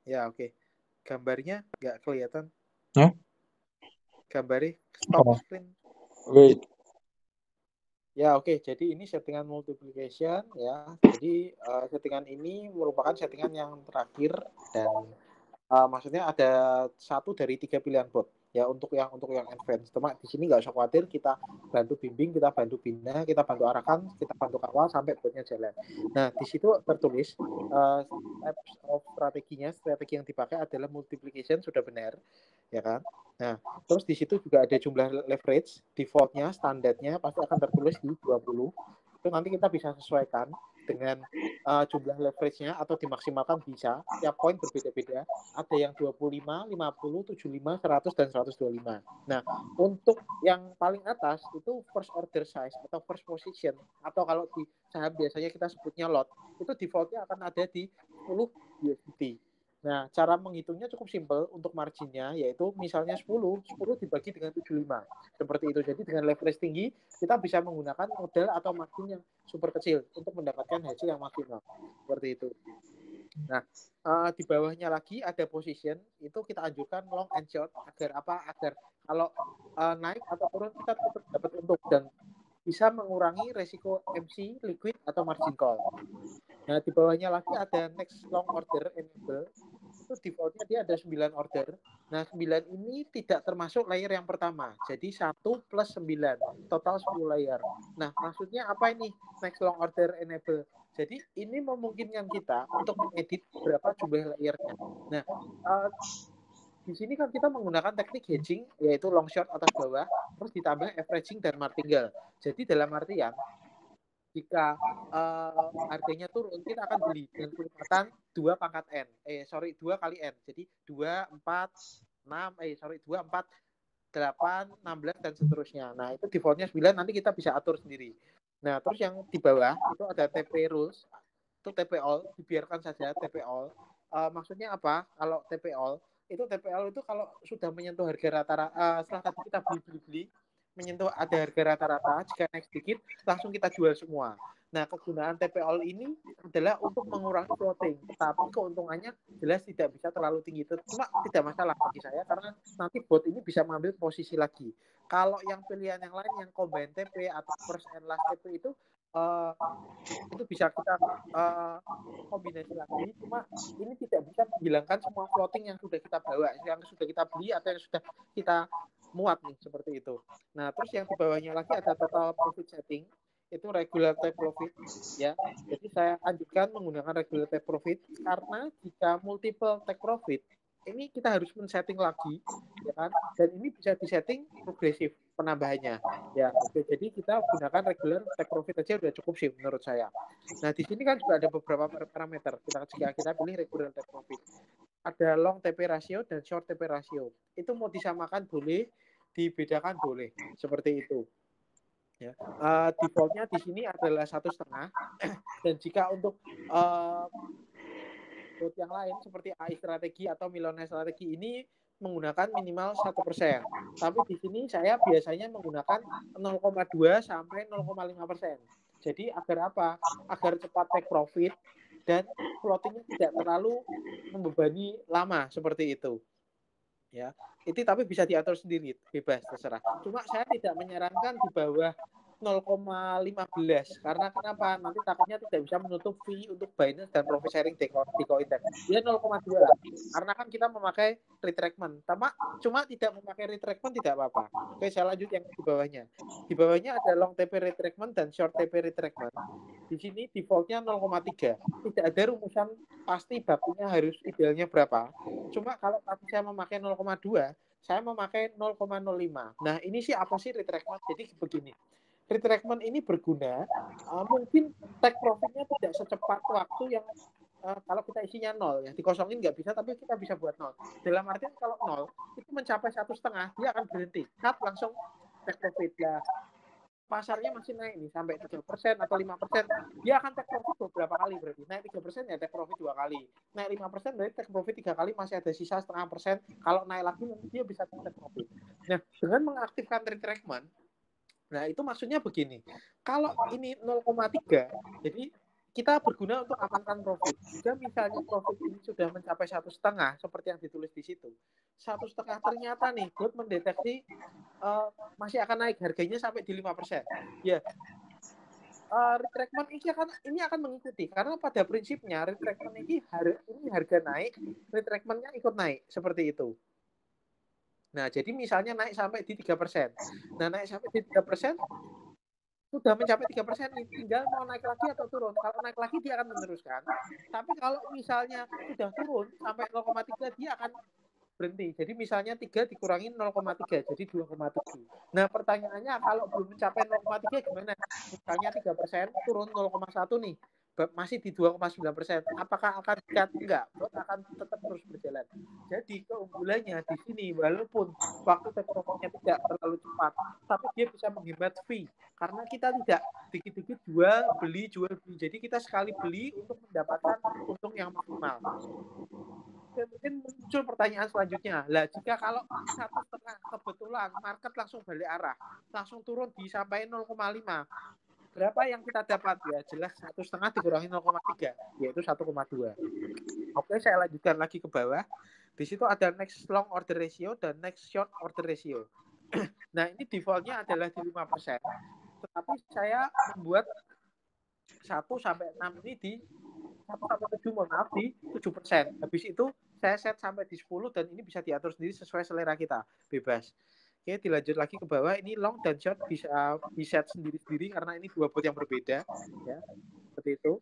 Ya, oke. Gambarnya nggak kelihatan. Hah? Gambarnya stop Oh, screen. wait. Ya, oke. Jadi ini settingan multiplication ya. Jadi settingan ini merupakan settingan yang terakhir dan maksudnya ada satu dari 3 pilihan bot ya untuk yang advance. Cuma di sini nggak usah khawatir, kita bantu bimbing, kita bantu bina, kita bantu arahkan, kita bantu kawal sampai botnya jalan. Nah, di situ tertulis steps of strateginya, strategi yang dipakai adalah multiplication, sudah benar, ya kan? Nah, terus di situ juga ada jumlah leverage, defaultnya, standarnya pasti akan tertulis di 20. Itu nanti kita bisa sesuaikan dengan jumlah leverage-nya atau dimaksimalkan bisa. Tiap poin berbeda-beda. Ada yang 25, 50, 75, 100, dan 125. Nah, untuk yang paling atas itu first order size atau first position. Atau kalau di saham biasanya kita sebutnya lot. Itu defaultnya akan ada di 10 USDT. Nah, cara menghitungnya cukup simpel untuk marginnya, yaitu misalnya 10 dibagi dengan 75. Seperti itu. Jadi dengan leverage tinggi, kita bisa menggunakan modal atau margin yang super kecil untuk mendapatkan hasil yang maksimal. Seperti itu. Nah, di bawahnya lagi ada position, itu kita anjurkan long and short agar apa? Agar kalau naik atau turun kita tetap dapat untung dan bisa mengurangi resiko MC, liquid atau margin call. Nah, di bawahnya lagi ada next long order enable. Itu defaultnya dia ada 9 order. Nah, 9 ini tidak termasuk layer yang pertama. Jadi 1 plus 9. Total 10 layer. Nah, maksudnya apa ini next long order enable? Jadi ini memungkinkan kita untuk mengedit berapa jumlah layernya. Nah, di sini kan kita menggunakan teknik hedging, yaitu long short atas bawah, terus ditambah averaging dan martingale. Jadi dalam artian, jika harganya turun, kita akan beli dengan kelipatan 2 pangkat N. 2 kali N. Jadi 2, 4, 6, 2, 4, 8, 16, dan seterusnya. Nah, itu defaultnya 9, nanti kita bisa atur sendiri. Nah, terus yang di bawah, itu ada TP rules. Itu TP all, dibiarkan saja TP all. Maksudnya apa? Kalau TP all, itu kalau sudah menyentuh harga rata-rata, setelah tadi kita beli-beli, menyentuh ada harga rata-rata, jika naik sedikit langsung kita jual semua. Nah, kegunaan TP all ini adalah untuk mengurangi floating, tetapi keuntungannya jelas tidak bisa terlalu tinggi. Cuma tidak masalah bagi saya karena nanti bot ini bisa mengambil posisi lagi. Kalau yang pilihan yang lain yang combine TP atau first and last TP itu bisa kita kombinasi lagi, cuma ini tidak bisa menghilangkan semua floating yang sudah kita bawa, yang sudah kita beli atau yang sudah kita muat nih, seperti itu. Nah, terus yang di bawahnya lagi ada total profit setting, itu regular take profit ya. Jadi saya anjurkan menggunakan regular take profit karena jika multiple take profit ini kita harus men-setting lagi, ya kan? Dan ini bisa disetting progresif penambahannya. Ya, oke. Jadi kita gunakan regular take profit aja udah cukup sih menurut saya. Nah, di sini kan juga ada beberapa parameter. Jika kita pilih regular take profit. Ada long TP ratio dan short TP ratio. Itu mau disamakan boleh, dibedakan boleh. Seperti itu. Ya. Defaultnya di sini adalah 1,5. Dan jika untuk bot yang lain seperti AI strategi atau Milone strategi ini menggunakan minimal 1%. Tapi di sini saya biasanya menggunakan 0,2 sampai 0,5%. Jadi agar apa? Agar cepat take profit dan floatingnya tidak terlalu membebani lama seperti itu. Ya, itu tapi bisa diatur sendiri, bebas terserah. Cuma saya tidak menyarankan di bawah 0,15 karena kenapa? Nanti takutnya tidak bisa menutup fee untuk Binance dan profit sharing di Coindex. Ya 0,2 lah. Karena kan kita memakai retracement. Cuma tidak memakai retracement tidak apa-apa. Oke, saya lanjut yang di bawahnya. Di bawahnya ada long TP retracement dan short TP retracement. Di sini defaultnya 0,3. Tidak ada rumusan pasti bakunya harus idealnya berapa. Cuma kalau tadi saya memakai 0,2, saya memakai 0,05. Nah, ini sih apa sih retracement? Jadi begini, retracement ini berguna, mungkin take profitnya tidak secepat waktu yang kalau kita isinya nol ya, dikosongin nggak bisa, tapi kita bisa buat nol. Dalam artian kalau nol itu mencapai 1,5, dia akan berhenti, cut langsung take profit ya. Pasarnya masih naik nih sampai 3% atau 5%, dia akan take profit beberapa kali berarti. Naik 3% ya take profit 2 kali. Naik 5% berarti take profit 3 kali, masih ada sisa 0,5%. Kalau naik lagi nanti dia bisa take profit. Nah, dengan mengaktifkan retracement, nah itu maksudnya begini. Kalau ini 0,3, jadi kita berguna untuk amankan profit. Jika misalnya profit ini sudah mencapai 1,5 seperti yang ditulis di situ, 1,5 ternyata nih bot mendeteksi masih akan naik harganya sampai di 5%. Ya, retracement ini akan mengikuti karena pada prinsipnya retracement ini harga naik, retracement-nya ikut naik seperti itu. Nah, jadi misalnya naik sampai di 3%. Nah, naik sampai di 3%, sudah mencapai 3%, tinggal mau naik lagi atau turun. Kalau naik lagi dia akan meneruskan. Tapi kalau misalnya sudah turun sampai 0,3 dia akan berhenti. Jadi misalnya 3 dikurangi 0,3 jadi 2,7. Nah, pertanyaannya kalau belum mencapai 0,3 gimana? Misalnya 3% turun 0,1 nih. Masih di 2,9%. Apakah akan cut? Enggak, bot akan tetap terus berjalan. Jadi keunggulannya di sini walaupun waktu take profitnya tidak terlalu cepat, tapi dia bisa menghemat fee karena kita tidak dikit-dikit jual beli. Jadi kita sekali beli untuk mendapatkan untung yang maksimal. Mungkin muncul pertanyaan selanjutnya, lah jika kalau 1,5 kebetulan market langsung balik arah, langsung turun di sampai 0,5, berapa yang kita dapat? Ya jelas 1,5 dikurangi 0,3 yaitu 1,2. Oke, saya lanjutkan lagi ke bawah. Di situ ada next long order ratio dan next short order ratio. Nah, ini defaultnya adalah di 5%. Tetapi saya membuat 1 sampai 6 ini di 1 sampai 7, mohon maaf, di 7%. Habis itu saya set sampai di 10 dan ini bisa diatur sendiri sesuai selera kita, bebas. Oke, dilanjut lagi ke bawah. Ini long dan short bisa di-set sendiri-sendiri karena ini dua bot yang berbeda, ya. Seperti itu.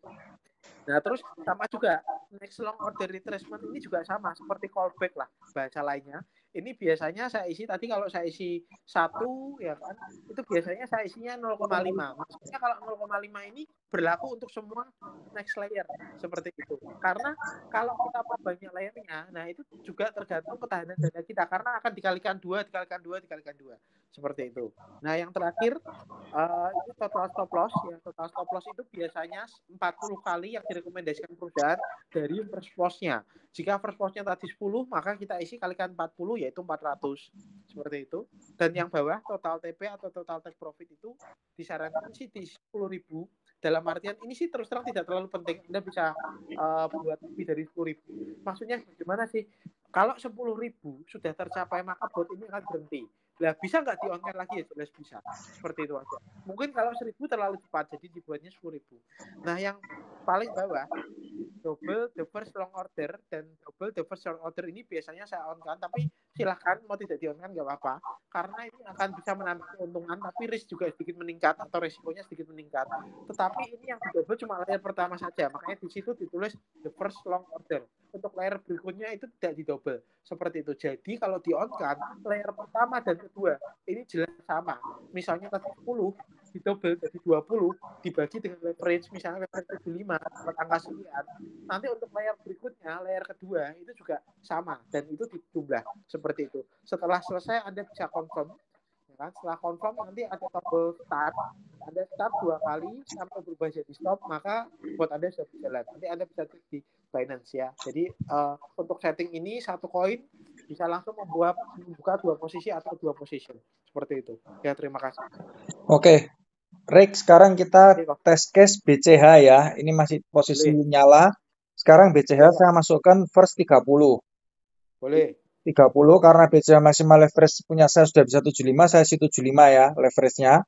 Nah, terus sama juga next long order retracement ini juga sama seperti callback lah bahasa lainnya. Ini biasanya saya isi tadi kalau saya isi 1 ya kan, itu biasanya saya isinya 0,5. Maksudnya kalau 0,5 ini berlaku untuk semua next layer seperti itu. Karena kalau kita perbanyak layernya, nah itu juga tergantung ketahanan dana kita karena akan dikalikan 2, dikalikan 2, dikalikan 2. Seperti itu. Nah, yang terakhir ini total stop loss ya. Total stop loss itu biasanya 40 kali yang direkomendasikan perusahaan dari first loss-nya. Jika first loss-nya tadi 10, maka kita isi kalikan 40 yaitu 400. Seperti itu. Dan yang bawah total TP atau total take profit itu disarankan sih di 10.000. Dalam artian ini sih terus terang tidak terlalu penting. Anda bisa buat lebih dari 10.000. Maksudnya gimana sih? Kalau 10.000 sudah tercapai maka bot ini akan berhenti. Lah bisa nggak di-on-kan lagi ya? Jelas bisa. Seperti itu aja. Mungkin kalau 1.000 terlalu cepat, jadi dibuatnya 10.000. Nah, yang paling bawah, double the first long order dan double the first short order ini biasanya saya on-kan, tapi silahkan mau tidak di-on-kan nggak apa-apa. Karena ini akan bisa menambah keuntungan, tapi risk juga sedikit meningkat atau resikonya sedikit meningkat. Tetapi ini yang di double cuma layer pertama saja, makanya di situ ditulis the first long order. Untuk layer berikutnya itu tidak di double. Seperti itu. Jadi kalau di-on-kan, layer pertama dan kedua ini jelas sama. Misalnya tadi 10 di double jadi 20 dibagi dengan leverage misalnya leverage 75 dapat angka sekian. Nanti untuk layer berikutnya, layer kedua itu juga sama dan itu dijumlah seperti itu. Setelah selesai Anda bisa confirm, ya kan? Setelah confirm nanti ada tombol start, Anda start 2 kali sampai berubah jadi stop, maka buat Anda sudah berjalan. Nanti Anda bisa cek di Binance ya. Jadi untuk setting ini satu koin bisa langsung membuka 2 posisi atau 2 position seperti itu. Ya, terima kasih. Oke, Rick, sekarang kita tes case BCH ya. Ini masih posisi nyala. Sekarang BCH saya masukkan first 30. Boleh. 30 karena BCH maksimal leverage punya saya sudah bisa 75, saya isi 75 ya leverage-nya.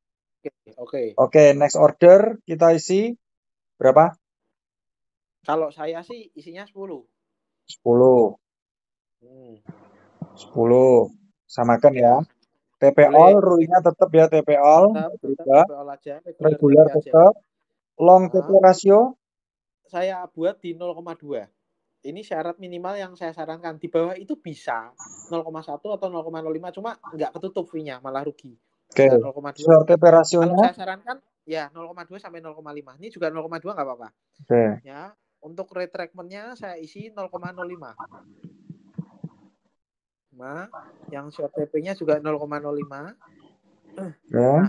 Oke. Oke, next order kita isi berapa? Kalau saya sih isinya 10. 10. 10. Samakan ya. TP all rule-nya tetap ya TP all. Tetap TP all aja, regular tetap. Long TP ratio saya buat di 0,2. Ini syarat minimal yang saya sarankan. Di bawah itu bisa 0,1 atau 0,05, cuma nggak ketutup fee-nya, malah rugi. Oke. Nah, 0,2. Short TP rasionya? Kalau saya sarankan ya 0,2 sampai 0,5. Ini juga 0,2 nggak apa-apa. Oke. Ya, untuk retracement-nya saya isi 0,05. Nah, yang short TP-nya juga 0,05. Nah,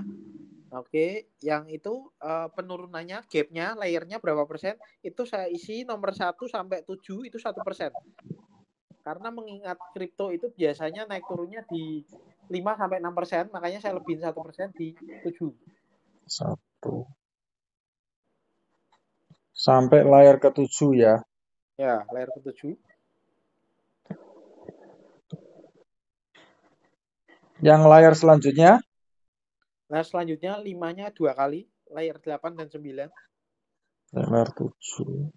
oke, yang itu penurunannya, gap-nya, layernya berapa persen? Itu saya isi nomor 1 sampai 7 itu 1%. Karena mengingat kripto itu biasanya naik turunnya di 5 sampai 6%, makanya saya lebihin 1% di 7. 1. Sampai layar ke-7 ya. Ya, layar ke-7. Yang layar selanjutnya? Layar selanjutnya 5-nya 2 kali, layar 8 dan 9. Layar 7.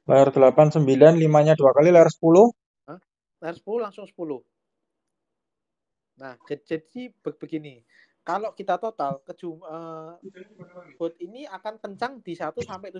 Layar 8, 9, 5-nya 2 kali, layar 10. Hah? Layar 10 langsung 10. Nah, jadi begini. Kalau kita total bot ini akan kencang di 1-7%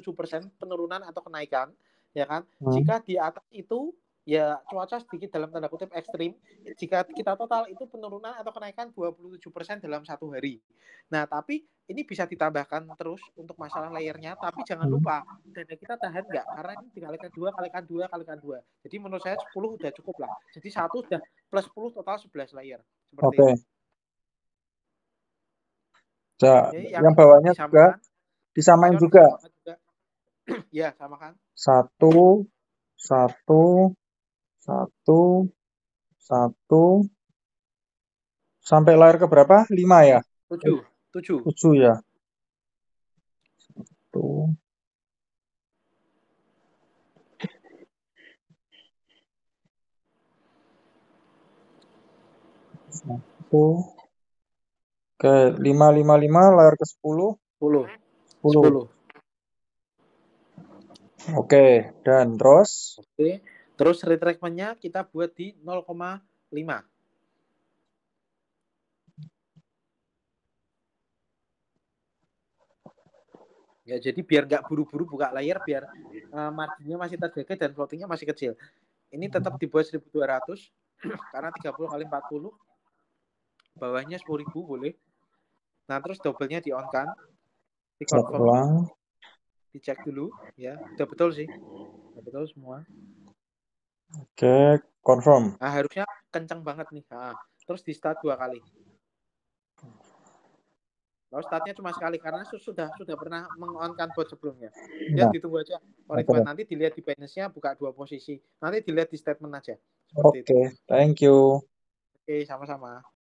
penurunan atau kenaikan, ya kan? Jika di atas itu ya cuaca sedikit dalam tanda kutip ekstrim, jika kita total itu penurunan atau kenaikan 27% dalam 1 hari. Nah, tapi ini bisa ditambahkan terus untuk masalah layernya, tapi jangan lupa dana kita tahan nggak? Karena ini dikalikan 2, kalikan 2, kalikan 2. Jadi menurut saya 10 udah cukup lah. Jadi 1 sudah plus 10 total 11 layer. Seperti Oke. itu. Oke, Yang ini bawahnya juga disamakan. disamain Bisa juga. disamakan juga. Ya, samakan. 1, 1, 1, 1. Sampai layar ke berapa? 5 ya? 7. 7. 7 ya. 1, 1. Oke, 5, 5, 5, layar ke 10. 10. 10. 10. Oke, dan terus? Oke. Terus retracement-nya kita buat di 0,5. Ya, jadi biar nggak buru-buru buka layar, biar marginnya masih terjaga dan floatingnya masih kecil. Ini tetap dibuat 1.200 karena 30 kali 40. Bawahnya 10.000 boleh. Nah, terus double-nya di on kan, di confirm, dicek dulu ya. Udah betul sih. Udah betul semua. Oke, confirm. Nah, harusnya kencang banget nih. Nah, terus di start 2 kali. Kalau startnya cuma sekali karena sudah pernah mengonkan bot sebelumnya. Ya, Nah, ditunggu aja. oke. Nanti dilihat di Binance-nya buka 2 posisi. Nanti dilihat di statement aja. Seperti itu. Oke, thank you. Oke, sama-sama.